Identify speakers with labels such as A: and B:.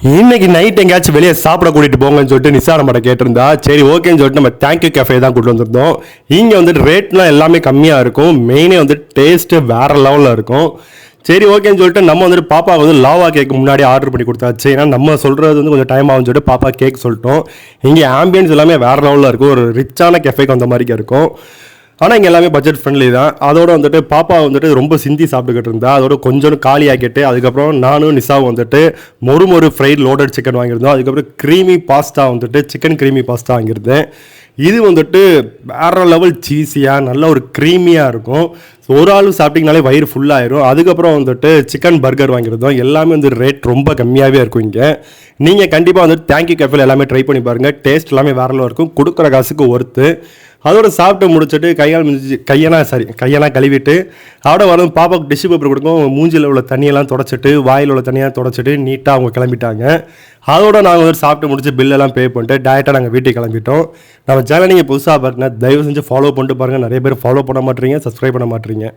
A: இன்னைக்கு நைட் எங்கேயாச்சும் வெளியே சாப்பிட கூட்டிட்டு போங்கன்னு சொல்லிட்டு நிசா நம்மகிட்ட கேட்டிருந்தா. சரி ஓகேன்னு சொல்லிட்டு நம்ம தேங்க்யூ கேஃபே தான் கூட்டு வந்திருந்தோம். இங்கே வந்துட்டு ரேட்லாம் எல்லாமே கம்மியாக இருக்கும். மெயினே வந்து டேஸ்ட்டு வேற லெவலில் இருக்கும். சரி ஓகேன்னு சொல்லிட்டு நம்ம வந்துட்டு பாப்பா வந்து லாவா கேக் முன்னாடி ஆர்டர் பண்ணி கொடுத்தாச்சு. ஏன்னா நம்ம சொல்கிறது வந்து கொஞ்சம் டைம் ஆகும்னு சொல்லிட்டு பாப்பா கேக் சொல்லிட்டோம். இங்கே ஆம்பியன்ஸ் எல்லாமே வேற லெவலில் இருக்கும். ஒரு ரிச்சான கேஃபேக்கு வந்த மாதிரி இருக்கும். ஆனால் இங்கே எல்லாமே பட்ஜெட் ஃப்ரெண்ட்லி தான். அதோட வந்துட்டு பாப்பா வந்துட்டு ரொம்ப சிந்தி சாப்பிட்டுக்கிட்டு இருந்தா. அதோட கொஞ்சம் காலி ஆக்கிட்டு அதுக்கப்புறம் நானும் நிசாவும் வந்துட்டு மொறு ஃப்ரைட் லோடட் சிக்கன் வாங்கியிருந்தோம். அதுக்கப்புறம் க்ரீமி பாஸ்தா வந்துட்டு சிக்கன் க்ரீமி பாஸ்தா வாங்கியிருந்தேன். இது வந்துட்டு வேற லெவல் சீஸியாக நல்ல ஒரு க்ரீமியாக இருக்கும். ஸோ ஒரு ஆள் சாப்பிட்டிங்கனாலே வயிறு ஃபுல்லாகிடும். அதுக்கப்புறம் வந்துட்டு சிக்கன் பர்கர் வாங்கியிருந்தோம். எல்லாமே வந்து ரேட் ரொம்ப கம்மியாகவே இருக்கும் இங்கே. நீங்கள் கண்டிப்பாக வந்துட்டு தேங்க்யூ கேஃபேல எல்லாமே ட்ரை பண்ணி பாருங்கள். டேஸ்ட் எல்லாமே வேற லெவல் இருக்கும். கொடுக்குற காசுக்கு ஒர்த்து. அதோட சாப்பிட்டு முடிச்சுட்டு கையெல்லாம் கழுவிட்டு அதோட வரும் பாப்பாவுக்கு டிஷ்யூ பேப்பர் கொடுக்கும். மூஞ்சியில் உள்ள தண்ணியெல்லாம் தொடச்சிட்டு வாயில் உள்ள தண்ணியெல்லாம் தொடச்சிட்டு நீட்டாக அவங்க கிளம்பிட்டாங்க. அதோட நாங்கள் வந்து சாப்பிட்டு முடிச்சு பில்லெல்லாம் பே பண்ணிட்டு டேரெக்டாக நாங்கள் வீட்டுக்கு கிளம்பிட்டோம். நம்ம சேனல் நீங்கள் புதுசாக பார்த்தீங்கன்னா தயவு செஞ்சு ஃபாலோ பண்ணிட்டு பாருங்கள். நிறைய பேர் ஃபாலோ பண்ண மாட்டீங்க, சப்ஸ்கிரைப் பண்ண மாட்டீங்க.